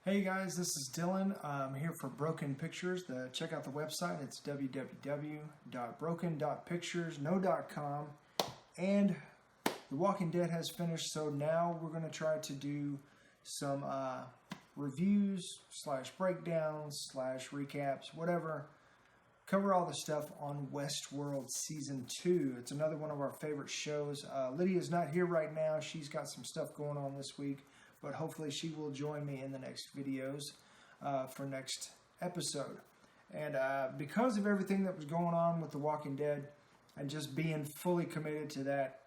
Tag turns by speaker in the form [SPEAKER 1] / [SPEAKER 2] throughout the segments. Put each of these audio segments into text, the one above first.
[SPEAKER 1] Hey guys, this is Dylan. I'm here for Broken Pictures. Check out the website. It's www.broken.pictures, no.com. And The Walking Dead has finished, so now we're going to try to do some reviews / breakdowns / recaps, whatever. Cover all the stuff on Westworld Season 2. It's another one of our favorite shows. Lydia's not here right now. She's got some stuff going on this week, but hopefully she will join me in the next videos for next episode. And because of everything that was going on with The Walking Dead and just being fully committed to that,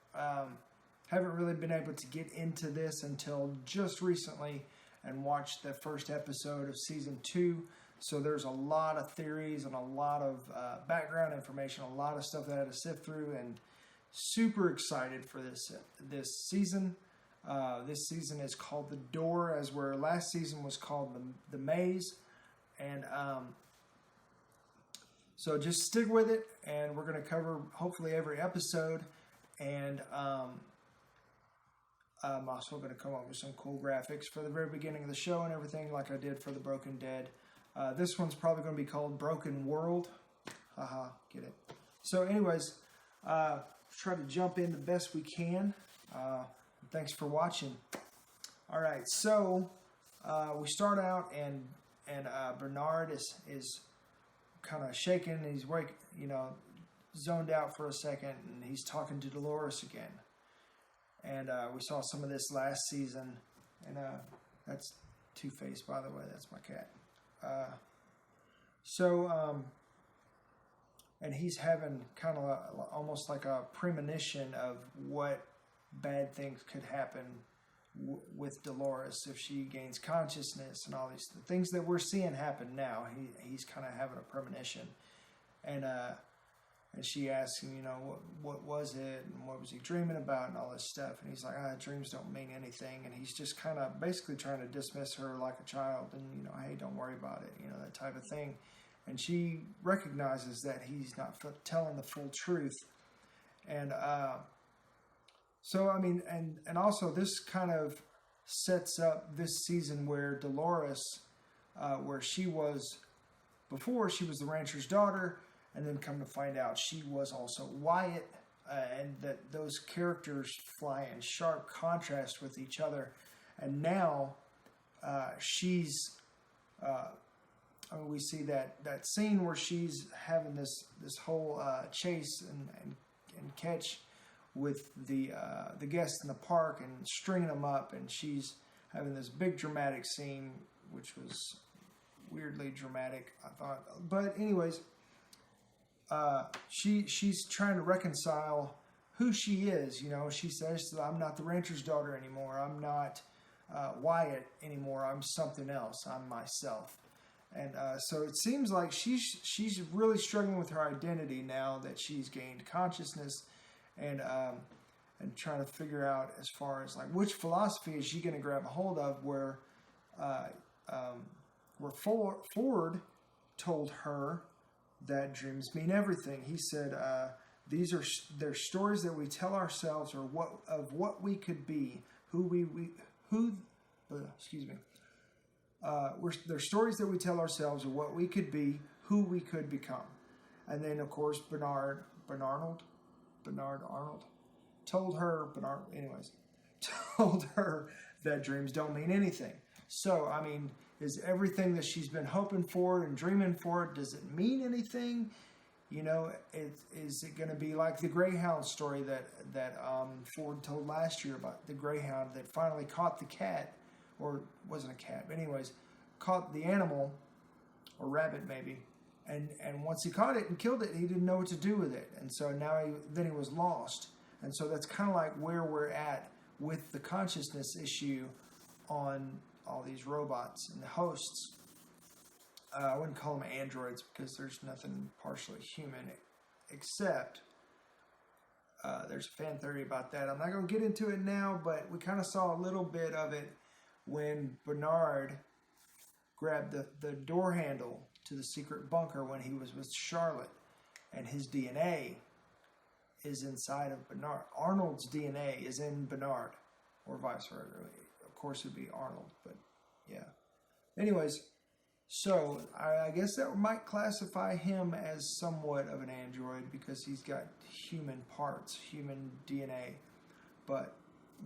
[SPEAKER 1] haven't really been able to get into this until just recently and watch the first episode of Season 2. So there's a lot of theories and a lot of background information, a lot of stuff that I had to sift through, and super excited for this season. This season is called The Door, as where last season was called the Maze. And so just stick with it, and we're going to cover hopefully every episode. And I'm also going to come up with some cool graphics for the very beginning of the show and everything, like I did for The Broken Dead. This one's probably going to be called BrokenWorld. Haha, get it. So anyways, try to jump in the best we can. Thanks for watching. All right, so we start out and Bernard is kind of shaken. He's zoned out for a second, and he's talking to Dolores again. And we saw some of this last season, and that's Two-Face, by the way. That's my cat. And he's having kind of almost like a premonition of what bad things could happen with Dolores if she gains consciousness and all these things that we're seeing happen now. He's kind of having a premonition, and she asks him, what was it and what was he dreaming about and all this stuff, and he's like, dreams don't mean anything, and he's just kind of basically trying to dismiss her like a child, and hey, don't worry about it, that type of thing. And she recognizes that he's not telling the full truth, and so I mean, and also this kind of sets up this season where Dolores, where she was before, she was the rancher's daughter. And then come to find out she was also Wyatt, and that those characters fly in sharp contrast with each other. And now she's, we see that scene where she's having this whole chase and catch with the guests in the park and stringing them up, and she's having this big dramatic scene, which was weirdly dramatic, I thought. But anyways. She's trying to reconcile who she is. She says, I'm not the rancher's daughter anymore. I'm not Wyatt anymore. I'm something else. I'm myself. And so it seems like she's really struggling with her identity now that she's gained consciousness, and trying to figure out as far as like which philosophy is she going to grab a hold of. Where Ford told her that dreams mean everything. He said, they're stories that we tell ourselves, or what we could be, they're stories that we tell ourselves of what we could be, who we could become. And then of course Bernard Arnold told her that dreams don't mean anything. So, I mean, is everything that she's been hoping for and dreaming for, does it mean anything? Is it going to be like the Greyhound story that Ford told last year about the Greyhound that finally caught the cat, or wasn't a cat, but anyways, caught the animal, or rabbit maybe, and once he caught it and killed it, he didn't know what to do with it, and so now he was lost. And so that's kind of like where we're at with the consciousness issue on all these robots and the hosts. I wouldn't call them androids because there's nothing partially human, except there's a fan theory about that. I'm not going to get into it now, but we kind of saw a little bit of it when Bernard grabbed the door handle to the secret bunker when he was with Charlotte, and his DNA is inside of Bernard. Arnold's DNA is in Bernard, or vice versa. Of course, it'd be Arnold, but yeah. anyways, so I guess that might classify him as somewhat of an android because he's got human parts, human DNA. But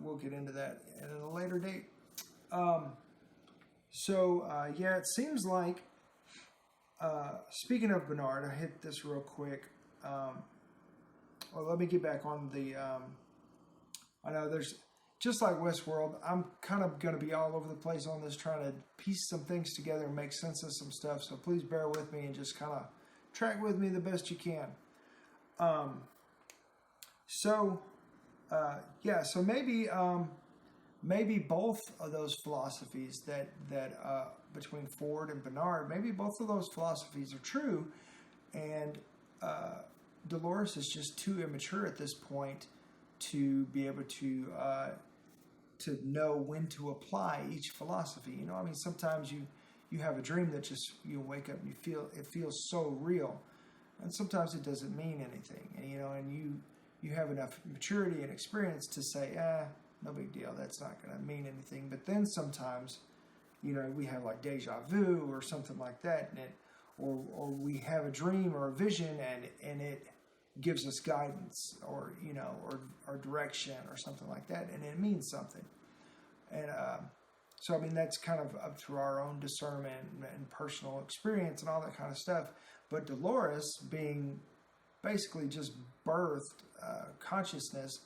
[SPEAKER 1] we'll get into that at a later date. Yeah, it seems like, speaking of Bernard, I hit this real quick. Well, let me get back on the, I know there's, just like Westworld, I'm kind of going to be all over the place on this, trying to piece some things together and make sense of some stuff. So please bear with me and just kind of track with me the best you can. So maybe both of those philosophies that between Ford and Bernard, maybe both of those philosophies are true, and Dolores is just too immature at this point to be able to know when to apply each philosophy. You know, I mean, sometimes you have a dream that just, you wake up and it feels so real, and sometimes it doesn't mean anything. And you have enough maturity and experience to say, no big deal, that's not going to mean anything. But then sometimes, we have like deja vu or something like that, and or we have a dream or a vision, and it gives us guidance or direction or something like that, and it means something. And so I mean, that's kind of up to our own discernment and personal experience and all that kind of stuff. But Dolores, being basically just birthed consciousness,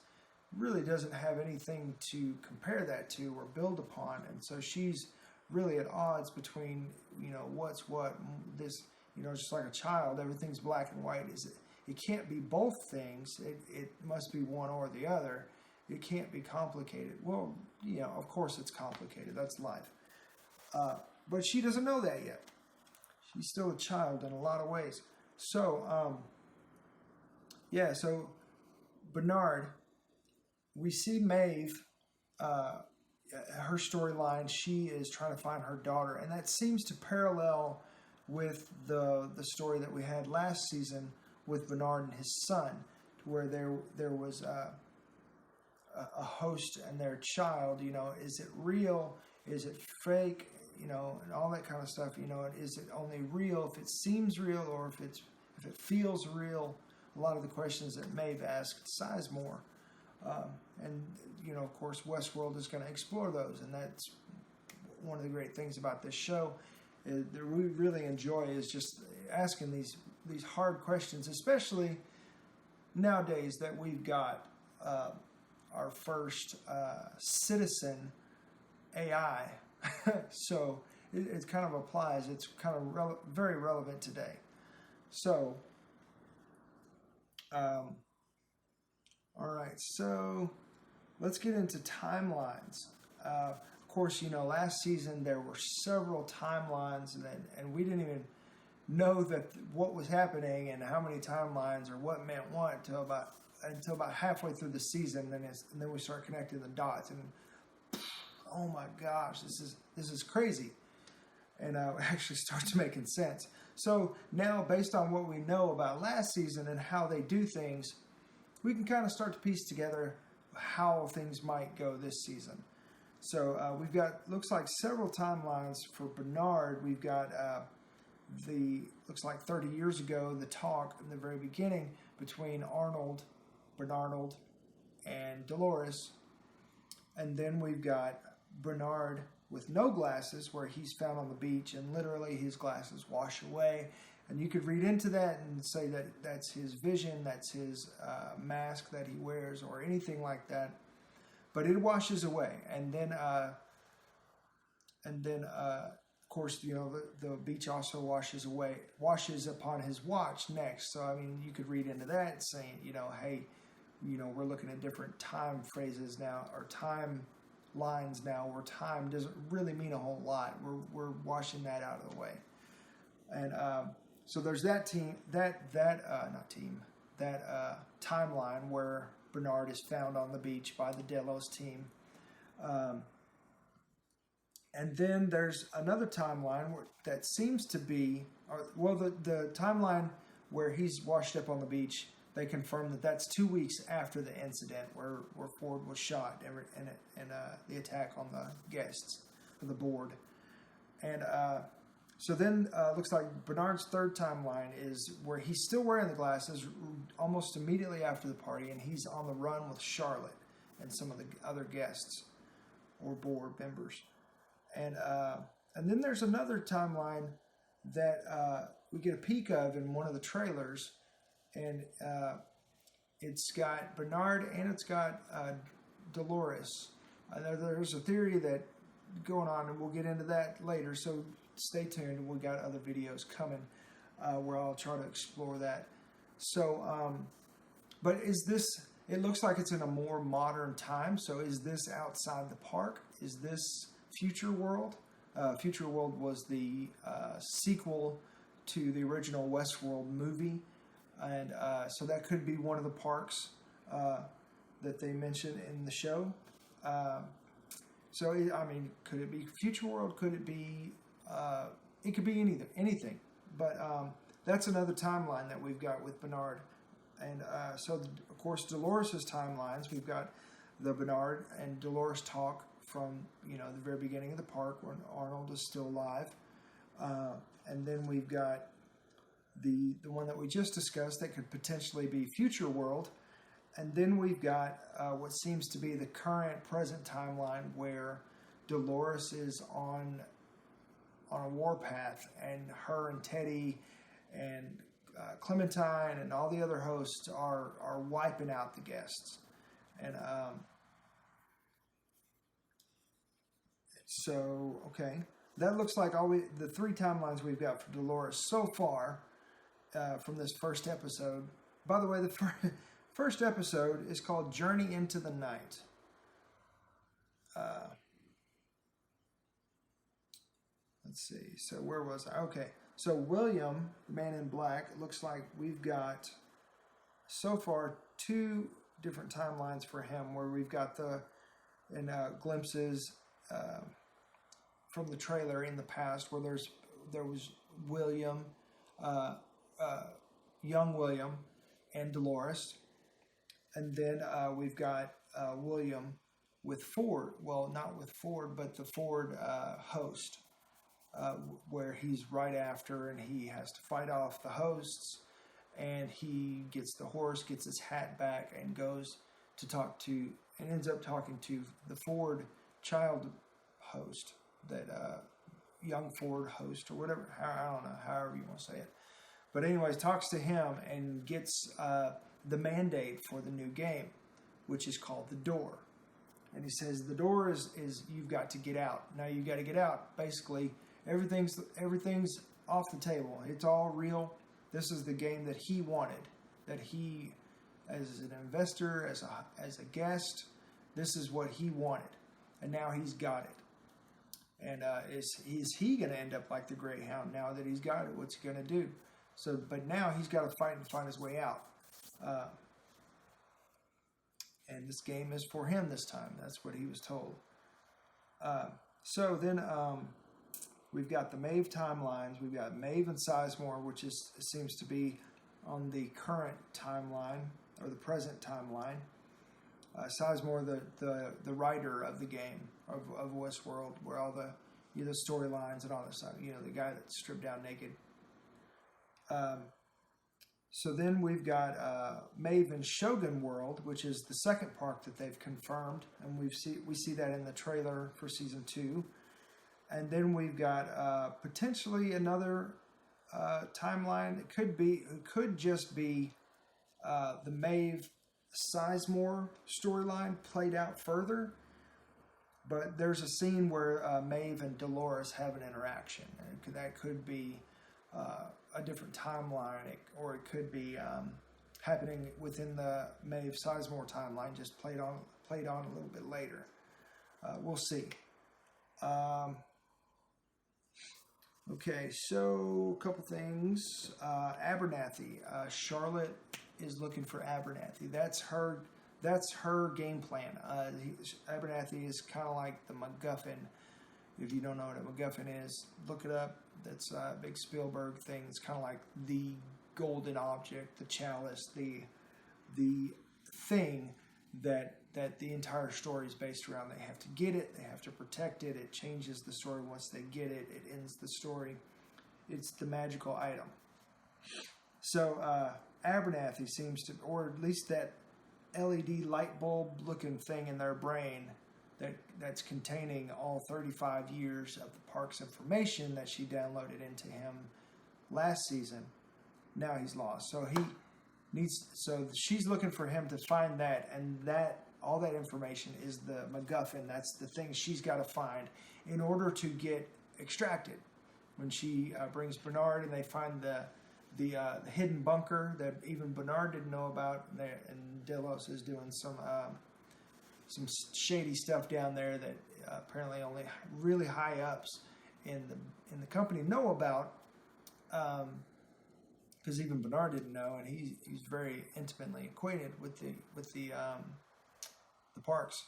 [SPEAKER 1] really doesn't have anything to compare that to or build upon, and so she's really at odds between what's what. This, just like a child, everything's black and white. It can't be both things. It must be one or the other. It can't be complicated. Well, of course it's complicated. That's life. But she doesn't know that yet. She's still a child in a lot of ways. So, so Bernard, we see Maeve, her storyline, she is trying to find her daughter, and that seems to parallel with the story that we had last season with Bernard and his son, where there was a host and their child. Is it real? Is it fake? And all that kind of stuff. Is it only real if it seems real, or if it feels real? A lot of the questions that Maeve asked Sizemore. And of course, Westworld is going to explore those, and that's one of the great things about this show that we really enjoy, is just asking these hard questions, especially nowadays that we've got our first citizen AI. So it kind of applies. It's kind of very relevant today. So, all right. So let's get into timelines. Of course, last season there were several timelines, and we didn't even know that what was happening and how many timelines or what meant what until about halfway through the season, and then we start connecting the dots, and oh my gosh, this is crazy, and it actually starts making sense. So now, based on what we know about last season and how they do things, we can kind of start to piece together how things might go this season. So we've got, looks like, several timelines for Bernard. We've got looks like 30 years ago, the talk in the very beginning between Bernard, and Dolores. And then we've got Bernard with no glasses, where he's found on the beach and literally his glasses wash away. And you could read into that and say that that's his vision, that's his mask that he wears, or anything like that. But it washes away. And then of course, the beach also washes upon his watch next. So, I mean, you could read into that saying, hey, we're looking at different time phrases now, or time lines now, where time doesn't really mean a whole lot. We're washing that out of the way. And so there's that timeline where Bernard is found on the beach by the Delos team. And then there's another timeline that seems to be, the timeline where he's washed up on the beach, they confirm that that's 2 weeks after the incident where Ford was shot and the attack on the guests of the board. And so then looks like Bernard's third timeline is where he's still wearing the glasses almost immediately after the party, and he's on the run with Charlotte and some of the other guests or board members. And then there's another timeline that we get a peek of in one of the trailers, and it's got Bernard and it's got Dolores. There's a theory that going on, and we'll get into that later, so stay tuned. We got other videos coming where I'll try to explore that. So, but is this, it looks like it's in a more modern time, so is this outside the park? Is this Future World? Future World was the sequel to the original Westworld movie, and so that could be one of the parks that they mention in the show. So, I mean, could it be Future World? Could it be, it could be anything. But that's another timeline that we've got with Bernard. And so, of course, Dolores' timelines, we've got the Bernard and Dolores talk from, the very beginning of the park when Arnold is still alive. And then we've got the one that we just discussed that could potentially be Future World. And then we've got what seems to be the current present timeline where Dolores is on a warpath, and her and Teddy and Clementine and all the other hosts are wiping out the guests. And so, okay, that looks like the three timelines we've got for Dolores so far from this first episode. By the way, the first episode is called Journey into the Night. Let's see. So where was I? Okay. So William, the man in black, it looks like we've got so far two different timelines for him where we've got glimpses from the trailer in the past where there was William, young William, and Dolores. And then we've got William with Ford. Well, not with Ford, but the Ford host, where he's right after, and he has to fight off the hosts, and he gets the horse, gets his hat back, and goes to talk to, and ends up talking to the Ford child host, that young Ford host, or whatever, I don't know, however you want to say it. But anyways, talks to him and gets the mandate for the new game, which is called The Door. And he says, the door is you've got to get out. Now you've got to get out. Basically, everything's off the table. It's all real. This is the game that he wanted, that he, as an investor, as a guest, this is what he wanted. And now he's got it. And is he going to end up like the Greyhound now that he's got it? What's he going to do? So, but now he's got to fight and find his way out. And this game is for him this time. That's what he was told. So then we've got the Maeve timelines. We've got Maeve and Sizemore, which seems to be on the current timeline or the present timeline. Sizemore, the writer of the game of Westworld, where all the storylines and all this stuff. The guy that stripped down naked. So then we've got Maeve in Shogun World, which is the second park that they've confirmed, and we see that in the trailer for season 2. And then we've got potentially another timeline. It could just be the Maeve Sizemore storyline played out further. But there's a scene where Maeve and Dolores have an interaction, and that could be a different timeline, or it could be happening within the Maeve Sizemore timeline, just played on a little bit later. We'll see. Okay, so a couple things. Abernathy. Charlotte is looking for Abernathy. That's her game plan. Abernathy is kind of like the MacGuffin. If you don't know what a MacGuffin is, look it up. That's a big Spielberg thing. It's kind of like the golden object, the chalice, the thing that that the entire story is based around. They have to get it, they have to protect it, it changes the story once they get it, it ends the story. It's the magical item. So Abernathy seems to, or at least that LED light bulb looking thing in their brain that's containing all 35 years of the park's information that she downloaded into him last season. Now he's lost. So she's looking for him to find that, and that all that information is the MacGuffin. That's the thing she's got to find in order to get extracted. When she brings Bernard and they find the hidden bunker that even Bernard didn't know about, and Delos is doing some shady stuff down there that apparently only really high ups in the company know about, because even Bernard didn't know, and he's very intimately acquainted with the parks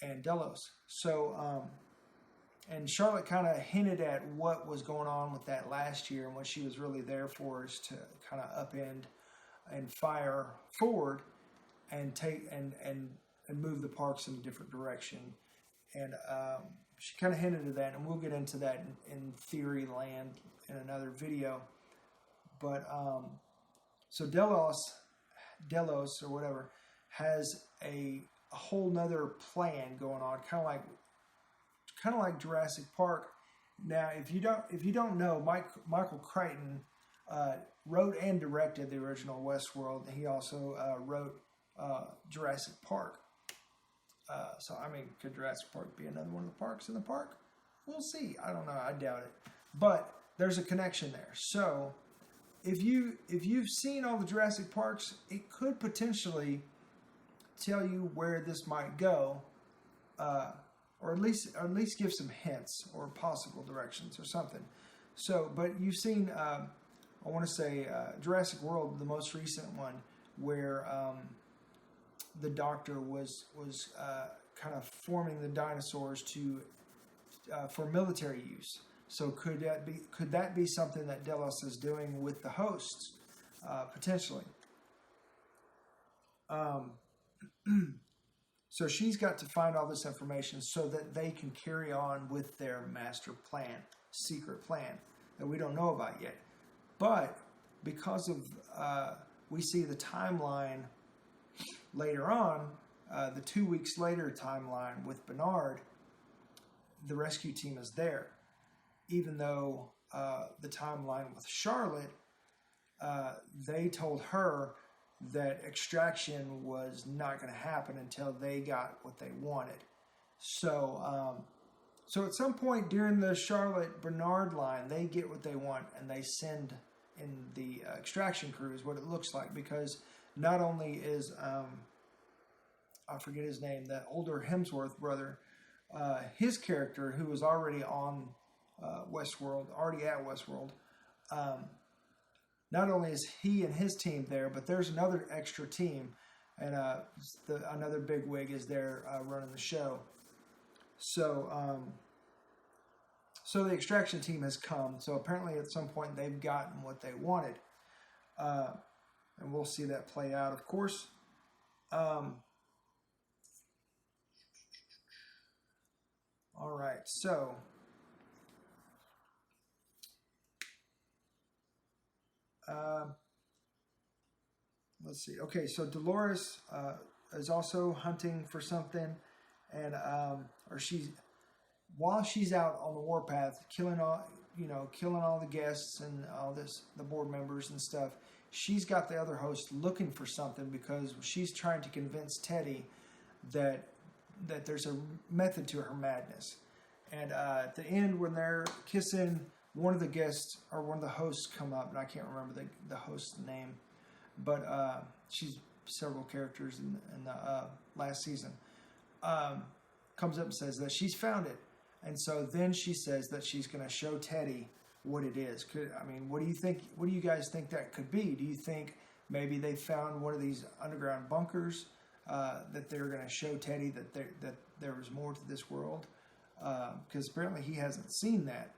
[SPEAKER 1] and Delos. So and Charlotte kind of hinted at what was going on with that last year, and what she was really there for is to kind of upend and fire forward and take and move the parks in a different direction. And she kind of hinted at that, and we'll get into that in theory land in another video. But so Delos or whatever has a whole nother plan going on, kind of like Jurassic Park. Now, if you don't know, Michael Crichton wrote and directed the original Westworld. He also wrote Jurassic Park. So, I mean, could Jurassic Park be another one of the parks in the park? We'll see. I don't know. I doubt it. But there's a connection there. So, if you've seen all the Jurassic Parks, it could potentially tell you where this might go, or at least give some hints or possible directions or something. So, but you've seen, I want to say, Jurassic World, the most recent one, where the Doctor was kind of forming the dinosaurs for military use. So could that be something that Delos is doing with the hosts, potentially? So she's got to find all this information so that they can carry on with their master plan, secret plan that we don't know about yet. But because of we see the timeline later on, the 2 weeks later timeline with Bernard, the rescue team is there. Even though the timeline with Charlotte, they told her that extraction was not going to happen until they got what they wanted. So, so at some point during the Charlotte-Bernard line, they get what they want, and they send in the extraction crew, is what it looks like, because not only is, I forget his name, that older Hemsworth brother, his character, who was already on already at Westworld, not only is he and his team there, but there's another extra team, and another bigwig is there running the show. So, so the extraction team has come. So apparently, at some point, they've gotten what they wanted, and we'll see that play out, of course. All right, so. Let's see. Okay, so Dolores is also hunting for something, and while she's out on the warpath, killing all the guests and all the board members and stuff. She's got the other host looking for something because she's trying to convince Teddy that there's a method to her madness. And at the end, when they're kissing, one of the guests or one of the hosts come up, and I can't remember the host's name, but she's several characters in the last season, comes up and says that she's found it. And so then she says that she's going to show Teddy what it is. What do you think? What do you guys think that could be? Do you think maybe they found one of these underground bunkers that they're going to show Teddy that there was more to this world? Because apparently he hasn't seen that.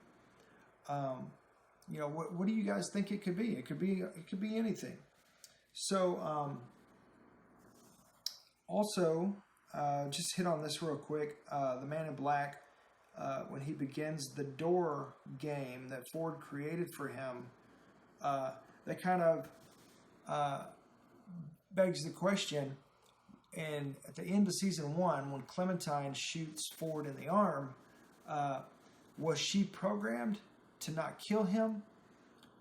[SPEAKER 1] What do you guys think it could be? It could be anything. So also, just hit on this real quick. The Man in Black, when he begins the door game that Ford created for him, that kind of begs the question. And at the end of season 1, when Clementine shoots Ford in the arm, was she programmed to not kill him?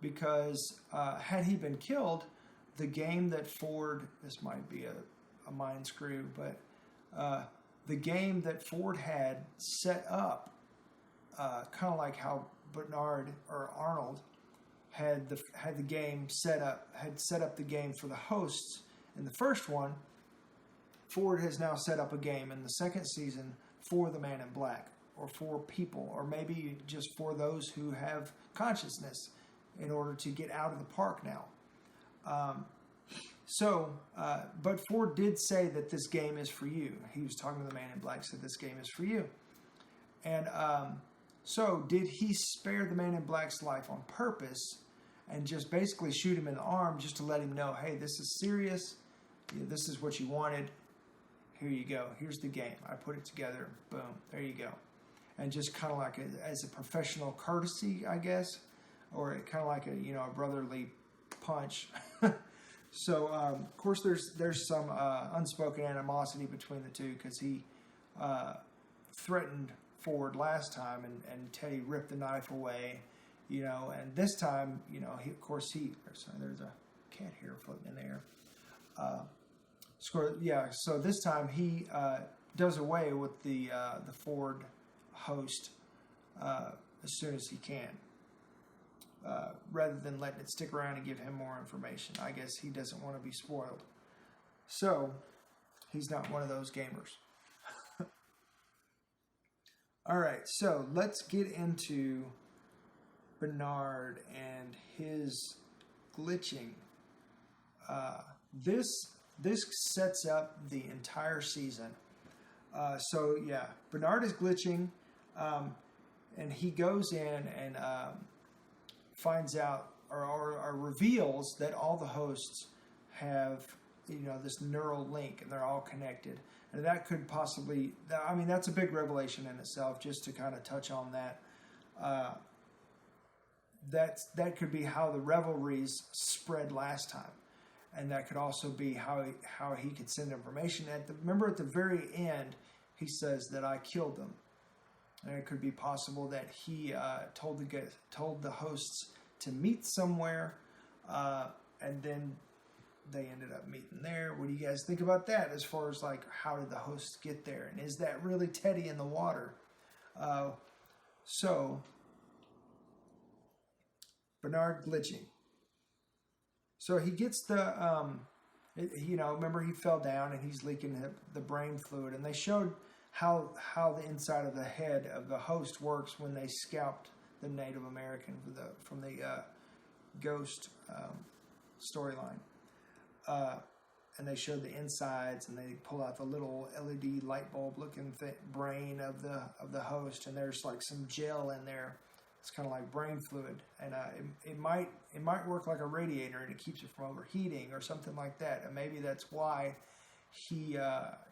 [SPEAKER 1] Because had he been killed, the game that Ford, this might be a mind screw, but the game that Ford had set up, kind of like how Bernard or Arnold had the game set up the game for the hosts in the first one. Ford has now set up a game in the second season for the Man in Black, or for people, or maybe just for those who have consciousness, in order to get out of the park now. But Ford did say that this game is for you. He was talking to the Man in Black, said this game is for you. And so did he spare the Man in Black's life on purpose and just basically shoot him in the arm just to let him know, hey, this is serious. This is what you wanted. Here you go. Here's the game. I put it together. Boom. There you go. And just kind of like as a professional courtesy, I guess, or kind of like a brotherly punch. So of course there's some unspoken animosity between the two, because he threatened Ford last time, and Teddy ripped the knife away, and this time there's a cat here floating in the air. So this time he does away with the Ford host as soon as he can, rather than letting it stick around and give him more information. I guess he doesn't want to be spoiled. So he's not one of those gamers. All right, so let's get into Bernard and his glitching. This sets up the entire season. Bernard is glitching, and he goes in and finds out or reveals that all the hosts have this neural link, and they're all connected. And that could possibly, that's a big revelation in itself, just to kind of touch on that. That could be how the revelries spread last time. And that could also be how he could send information. Remember at the very end, he says that I killed them. And it could be possible that he told the hosts to meet somewhere, and then they ended up meeting there. What do you guys think about that, as far as like how did the hosts get there? And is that really Teddy in the water? So Bernard glitching. So he gets remember he fell down and he's leaking the brain fluid, and they showed how the inside of the head of the host works when they scalped the Native American from the ghost storyline. And they showed the insides, and they pull out the little LED light bulb looking brain of the host, and there's like some gel in there. It's kind of like brain fluid, and it might work like a radiator, and it keeps it from overheating or something like that. And maybe that's why he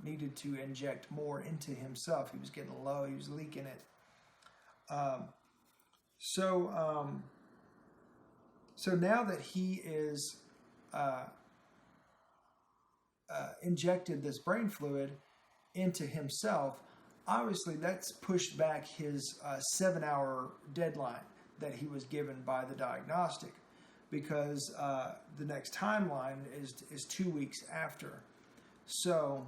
[SPEAKER 1] needed to inject more into himself. He was getting low. He was leaking it. So now that he is injected this brain fluid into himself, obviously that's pushed back his 7-hour deadline that he was given by the diagnostic, because the next timeline is 2 weeks after. So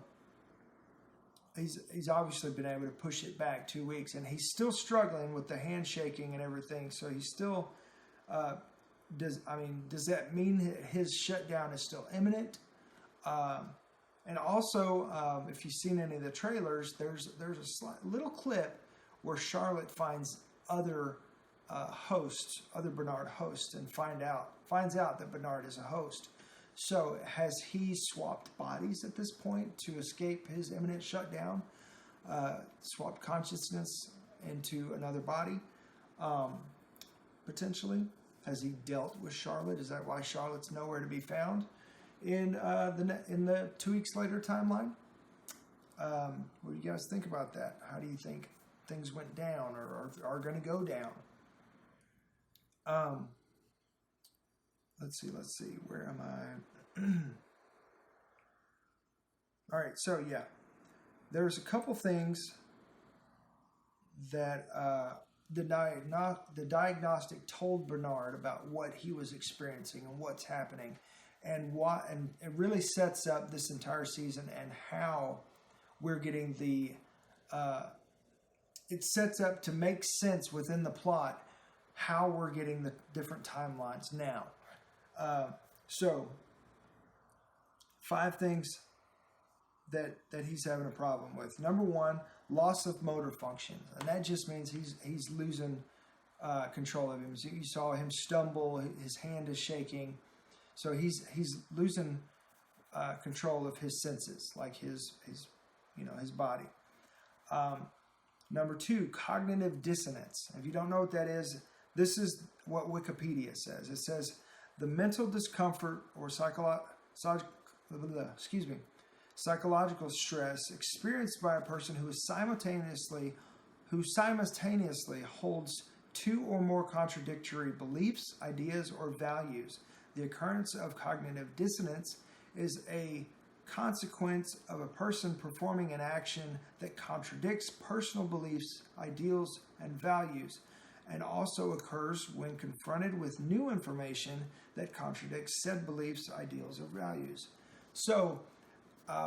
[SPEAKER 1] he's obviously been able to push it back 2 weeks, and he's still struggling with the handshaking and everything. So he's still does that mean that his shutdown is still imminent? And also, if you've seen any of the trailers, there's a little clip where Charlotte finds other Bernard hosts, and finds out that Bernard is a host. So has he swapped bodies at this point to escape his imminent shutdown? Swapped consciousness into another body, potentially? Has he dealt with Charlotte? Is that why Charlotte's nowhere to be found in the 2 weeks later timeline? What do you guys think about that? How do you think things went down or are going to go down? Let's see. Where am I? All right, so yeah, there's a couple things that the diagnostic told Bernard about what he was experiencing and what's happening, and it really sets up this entire season and how we're getting it sets up to make sense within the plot how we're getting the different timelines now. So 5 things that he's having a problem with. Number 1, loss of motor function, and that just means he's losing control of him. So you saw him stumble; his hand is shaking, so he's losing control of his senses, like his body. Number 2, cognitive dissonance. If you don't know what that is, this is what Wikipedia says. It says the mental discomfort or psychological stress experienced by a person who simultaneously holds 2 or more contradictory beliefs, ideas, or values. The occurrence of cognitive dissonance is a consequence of a person performing an action that contradicts personal beliefs, ideals, and values, and also occurs when confronted with new information that contradicts said beliefs, ideals, or values. So,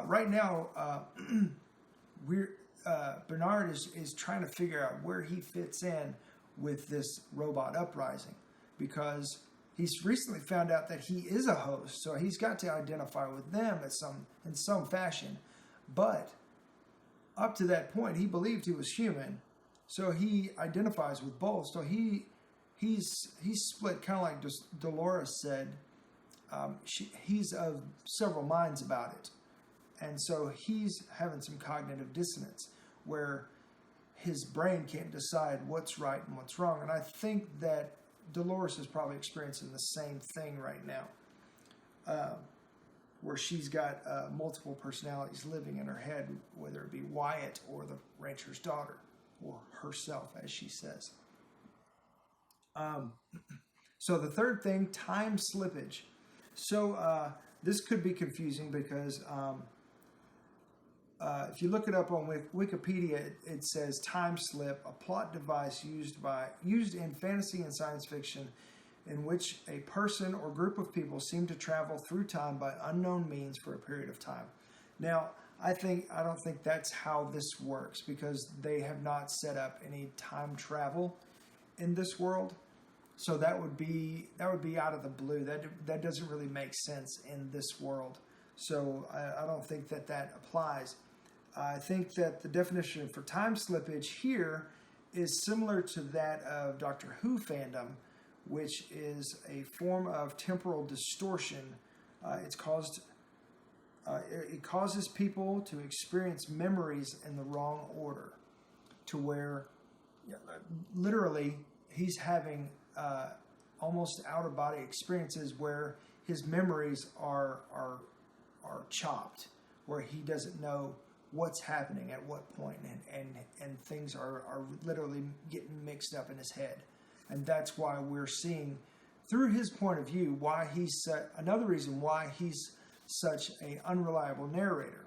[SPEAKER 1] right now, Bernard is trying to figure out where he fits in with this robot uprising, because he's recently found out that he is a host, so he's got to identify with them in some fashion. But up to that point, he believed he was human, so he identifies with both. So he's split, kind of like Dolores said. He's of several minds about it. And so he's having some cognitive dissonance where his brain can't decide what's right and what's wrong. And I think that Dolores is probably experiencing the same thing right now, where she's got multiple personalities living in her head, whether it be Wyatt or the rancher's daughter or herself, as she says. So the third thing, time slippage. So this could be confusing because if you look it up on Wikipedia, it says time slip, a plot device used in fantasy and science fiction in which a person or group of people seem to travel through time by unknown means for a period of time. Now, I don't think that's how this works, because they have not set up any time travel in this world. So that would be out of the blue. That doesn't really make sense in this world. So I don't think that applies. I think that the definition for time slippage here is similar to that of Doctor Who fandom, which is a form of temporal distortion. It causes people to experience memories in the wrong order, to where literally he's having almost out-of-body experiences where his memories are chopped, where he doesn't know what's happening at what point, and things are literally getting mixed up in his head. And that's why we're seeing, through his point of view, another reason why he's such an unreliable narrator,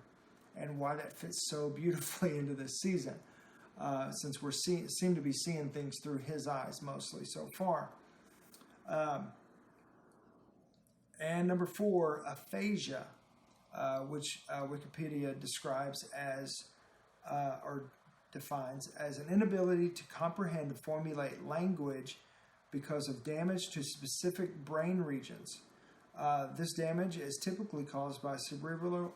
[SPEAKER 1] and why that fits so beautifully into this season, since we seem to be seeing things through his eyes mostly so far. And number 4, aphasia, which Wikipedia describes as, or defines as, an inability to comprehend and formulate language because of damage to specific brain regions. This damage is typically caused by cerebral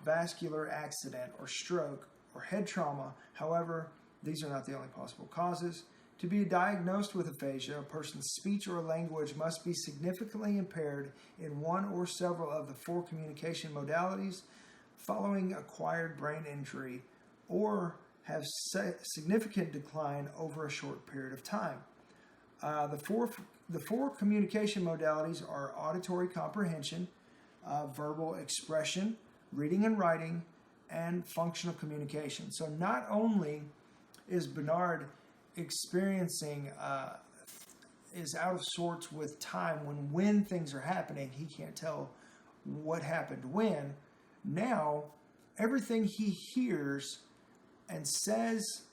[SPEAKER 1] vascular accident or stroke or head trauma. However, these are not the only possible causes. To be diagnosed with aphasia, a person's speech or language must be significantly impaired in one or several of the 4 communication modalities following acquired brain injury, or have significant decline over a short period of time. The four communication modalities are auditory comprehension, verbal expression, reading and writing, and functional communication. So not only is Bernard experiencing, is out of sorts with time when things are happening, he can't tell what happened when. Now, everything he hears and says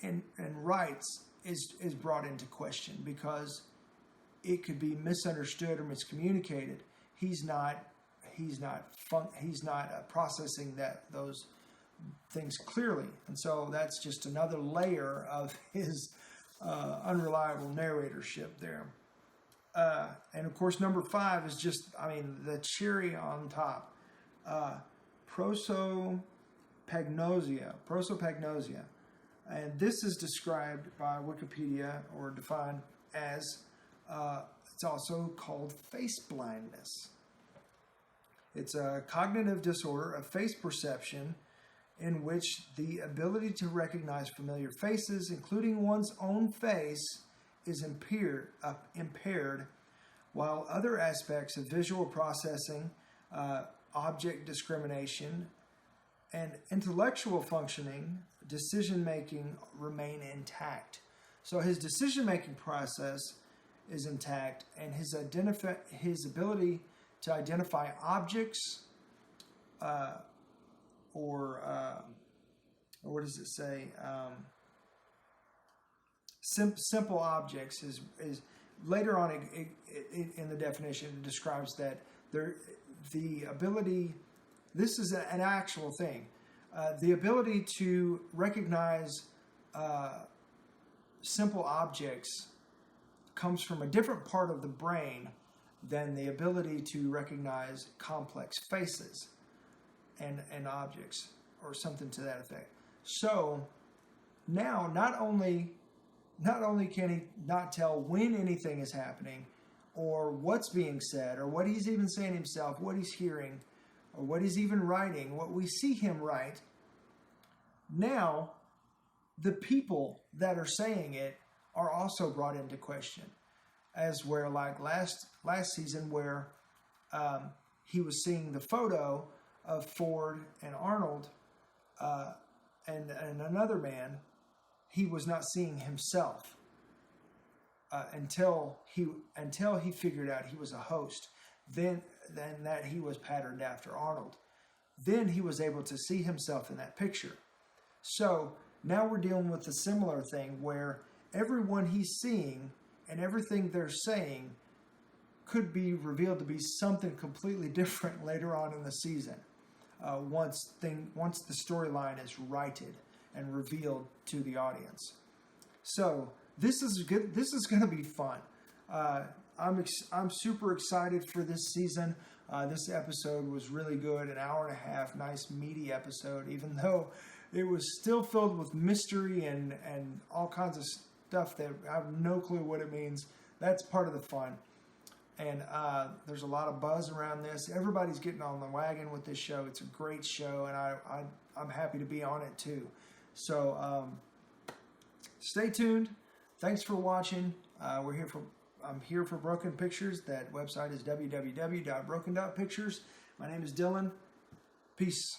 [SPEAKER 1] and writes is brought into question because it could be misunderstood or miscommunicated. He's not processing those things clearly, and so that's just another layer of his unreliable narratorship there. And of course, number 5 is just, the cherry on top. Prosopagnosia. And this is described by Wikipedia or defined as, it's also called face blindness. It's a cognitive disorder of face perception in which the ability to recognize familiar faces, including one's own face, is impaired, while other aspects of visual processing, object discrimination, and intellectual functioning, decision-making remain intact. So his decision-making process is intact, and his ability to identify objects, or what does it say? Simple objects is later on in the definition it describes that the ability. This is an actual thing. The ability to recognize simple objects comes from a different part of the brain than the ability to recognize complex faces and objects, or something to that effect. So now, not only can he not tell when anything is happening, or what's being said, or what he's even saying himself, what he's hearing, or what he's even writing, what we see him write. Now, the people that are saying it are also brought into question, as where like last season where he was seeing the photo of Ford and Arnold and another man, he was not seeing himself until he figured out he was a host. Then that he was patterned after Arnold. Then he was able to see himself in that picture. So now we're dealing with a similar thing where everyone he's seeing and everything they're saying could be revealed to be something completely different later on in the season. Once the storyline is righted and revealed to the audience. So this is good. This is going to be fun. I'm super excited for this season. This episode was really good, an hour and a half, nice meaty episode, even though it was still filled with mystery and all kinds of stuff that I have no clue what it means. That's part of the fun. And there's a lot of buzz around this. Everybody's getting on the wagon with this show. It's a great show, and I'm happy to be on it too. So stay tuned. Thanks for watching. I'm here for Broken Pictures. That website is www.broken.pictures. My name is Dylan. Peace.